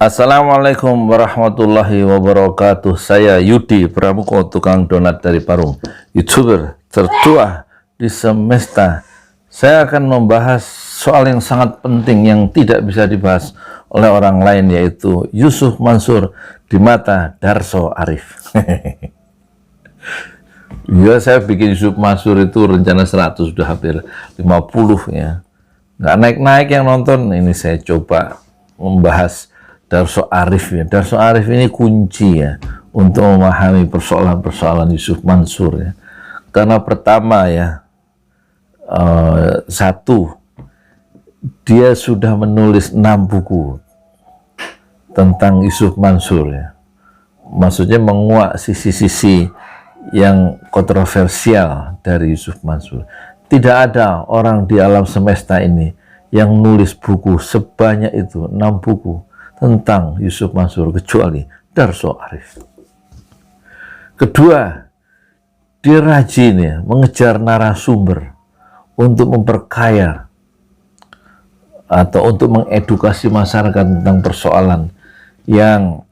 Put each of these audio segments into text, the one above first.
Assalamualaikum warahmatullahi wabarakatuh. Saya Yudi Pramuko, tukang donat dari Parung, YouTuber tertua di semesta. Saya akan membahas soal yang sangat penting yang tidak bisa dibahas oleh orang lain, yaitu Yusuf Mansur di mata Darso Arif. Ya, saya bikin Yusuf Mansur itu rencana 100, sudah hampir 50 ya. Nggak naik-naik yang nonton. Ini saya coba membahas Darso Arif ya. Darso Arif ini kunci ya untuk memahami persoalan-persoalan Yusuf Mansur ya. Karena pertama ya, satu, dia sudah menulis 6 buku tentang Yusuf Mansur ya. Maksudnya menguak sisi-sisi yang kontroversial dari Yusuf Mansur. Tidak ada orang di alam semesta ini yang nulis buku sebanyak itu, 6 buku tentang Yusuf Mansur, kecuali Darso Arif. Kedua, dia rajin ya mengejar narasumber untuk memperkaya atau untuk mengedukasi masyarakat tentang persoalan yang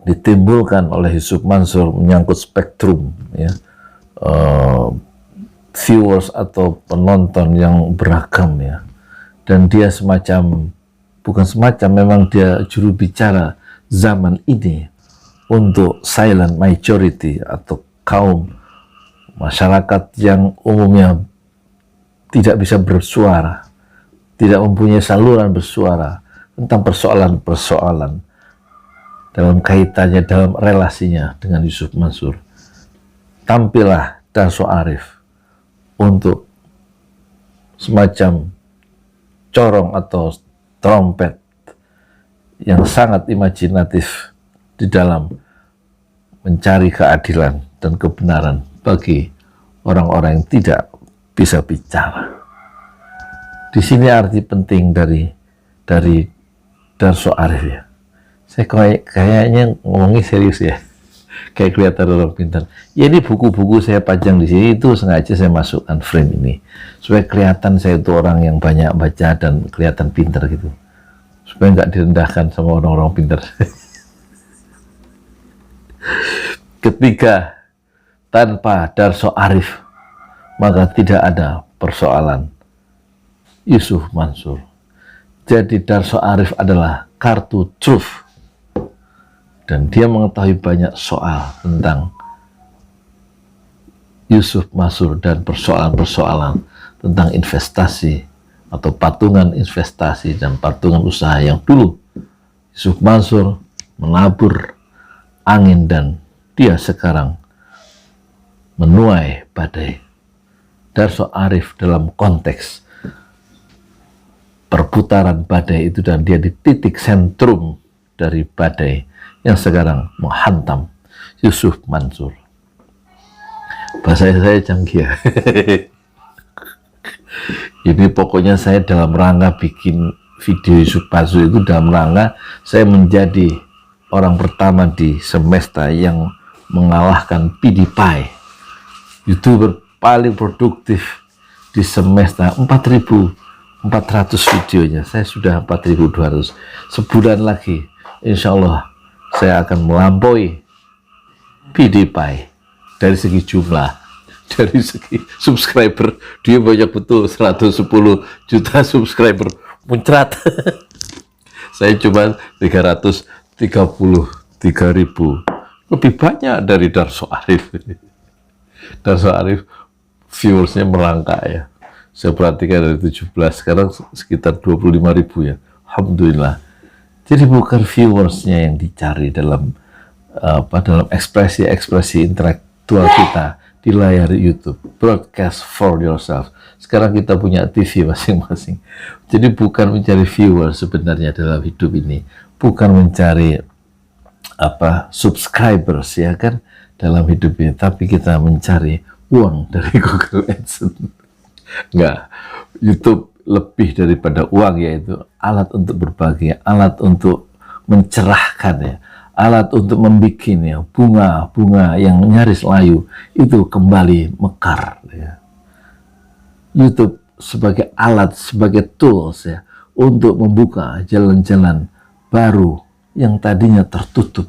ditimbulkan oleh Yusuf Mansur menyangkut spektrum ya, viewers atau penonton yang beragam ya. Dan dia bukan semacam, memang dia juru bicara zaman ini untuk silent majority atau kaum masyarakat yang umumnya tidak bisa bersuara, tidak mempunyai saluran bersuara tentang persoalan-persoalan dalam kaitannya, dalam relasinya dengan Yusuf Mansur. Tampillah Darso Arif untuk semacam corong atau trompet yang sangat imajinatif di dalam mencari keadilan dan kebenaran bagi orang-orang yang tidak bisa bicara. Di sini arti penting dari Darso Arif ya. Saya kayaknya ngomongnya serius ya, kayak kelihatan orang pintar. Ya, ini buku-buku saya pajang di sini, itu sengaja saya masukkan frame ini supaya kelihatan saya itu orang yang banyak baca dan kelihatan pintar gitu, supaya nggak direndahkan sama orang-orang pintar. Ketiga, tanpa Darso Arif maka tidak ada persoalan Yusuf Mansur. Jadi Darso Arif adalah kartu truth, dan dia mengetahui banyak soal tentang Yusuf Mansur dan persoalan-persoalan tentang investasi atau patungan investasi dan patungan usaha yang dulu Yusuf Mansur menabur angin dan dia sekarang menuai badai. Darso Arif dalam konteks perputaran badai itu, dan dia di titik sentrum dari badai yang sekarang menghantam Yusuf Mansur. Bahasa saya canggih ya. Ini pokoknya saya dalam rangka bikin video Yusuf Mansur itu dalam rangka saya menjadi orang pertama di semesta yang mengalahkan PewDiePie, YouTuber paling produktif di semesta. 4.400 videonya, saya sudah 4.200. Sebulan lagi insya Allah saya akan melampaui PewDiePie dari segi jumlah, dari segi subscriber. Dia banyak betul, 110 juta subscriber, muncrat. Saya cuma 333.000, lebih banyak dari Darso Arif. Darso Arif viewersnya merangkak ya. Saya perhatikan dari 17, sekarang sekitar 25.000 ya. Alhamdulillah. Jadi bukan viewersnya yang dicari dalam dalam ekspresi-ekspresi intelektual kita di layar YouTube. Broadcast for yourself. Sekarang kita punya TV masing-masing. Jadi bukan mencari viewer sebenarnya dalam hidup ini, bukan mencari subscribers ya kan dalam hidup ini, tapi kita mencari uang dari Google AdSense. Enggak, YouTube lebih daripada uang, yaitu alat untuk berbagi, alat untuk mencerahkan ya, alat untuk membuat ya, bunga-bunga yang nyaris layu itu kembali mekar ya. YouTube sebagai alat, sebagai tools ya, untuk membuka jalan-jalan baru yang tadinya tertutup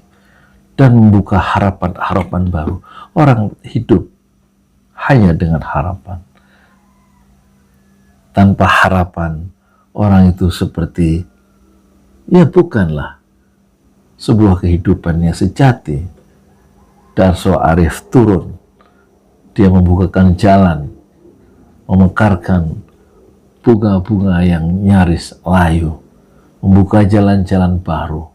dan membuka harapan-harapan baru. Orang hidup hanya dengan harapan. Tanpa harapan, orang itu seperti, ya bukanlah sebuah kehidupan yang sejati. Darso Arif turun, dia membukakan jalan, memekarkan bunga-bunga yang nyaris layu, membuka jalan-jalan baru,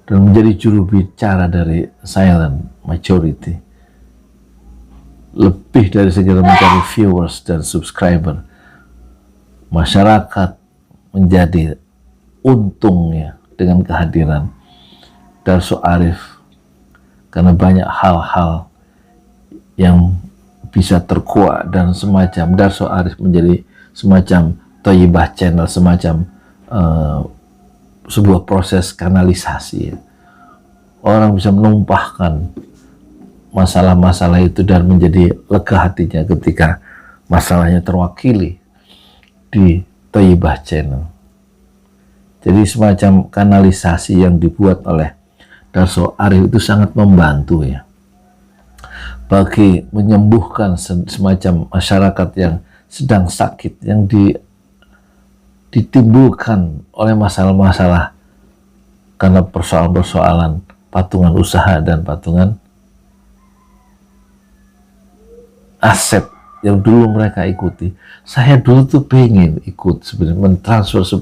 dan menjadi juru bicara dari silent majority. Lebih dari sekedar mencari viewers dan subscriber, masyarakat menjadi untungnya dengan kehadiran Darso Arif, karena banyak hal-hal yang bisa terkuak dan semacam. Darso Arif menjadi semacam Thayyibah Channel, semacam sebuah proses kanalisasi. Orang bisa menumpahkan masalah-masalah itu dan menjadi lega hatinya ketika masalahnya terwakili di Thayyibah Channel. Jadi semacam kanalisasi yang dibuat oleh Darso Arif itu sangat membantu ya, bagi menyembuhkan semacam masyarakat yang sedang sakit, yang ditimbulkan oleh masalah-masalah karena persoalan-persoalan patungan usaha dan patungan aset yang dulu mereka ikuti. Saya dulu tuh pengen ikut sebenarnya, mentransfer 10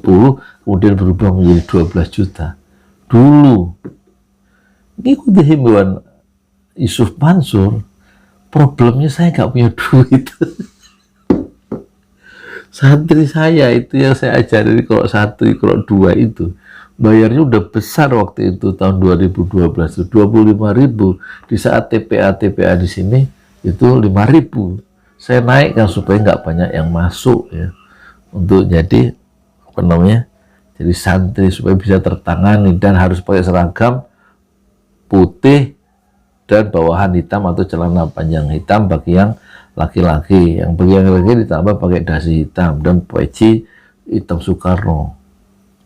kemudian berubah menjadi 12 juta dulu, ikuti himbauan Yusuf Mansur. Problemnya saya nggak punya duit. Santri saya itu yang saya ajari kalau 1, kalau 2 itu bayarnya udah besar waktu itu tahun 2012 itu 25.000. Di saat TPA di sini itu 5.000. Saya naikkan supaya nggak banyak yang masuk ya, untuk jadi apa namanya, jadi santri supaya bisa tertangani dan harus pakai seragam putih dan bawahan hitam atau celana panjang hitam bagi yang laki-laki. Yang bagi yang laki ditambah pakai dasi hitam dan peci hitam Soekarno.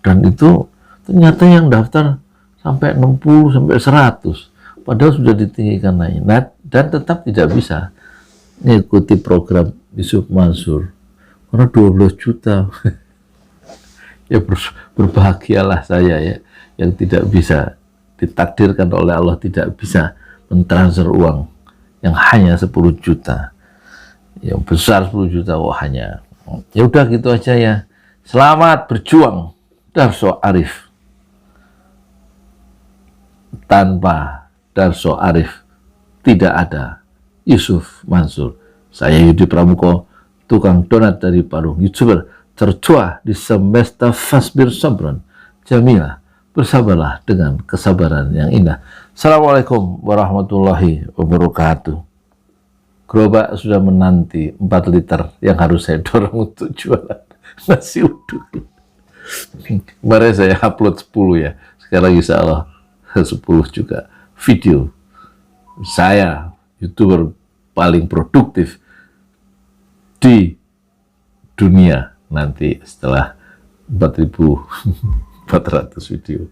Dan itu ternyata yang daftar sampai 60 sampai 100, padahal sudah ditinggikan naik. Nah, dan tetap tidak bisa mengikuti program Yusuf Mansur karena 12 juta. Ya berbahagialah saya ya, yang tidak bisa ditakdirkan oleh Allah tidak bisa mentransfer uang yang hanya 10 juta. Yang besar 10 juta hanya. Ya udah gitu aja ya. Selamat berjuang Darso Arif. Tanpa Darso Arif tidak ada Yusuf Mansur. Saya Yudi Pramuko, tukang donat dari Parung, YouTuber tertua di semesta Fasbir Sabran Jamilah. Bersabarlah dengan kesabaran yang indah. Assalamualaikum warahmatullahi wabarakatuh. Gerobak sudah menanti 4 liter yang harus saya dorong untuk jualan nasi uduk. Kemarin saya upload 10 ya. Sekarang insya Allah 10 juga video. Saya YouTuber paling produktif di dunia nanti setelah 4.400 video.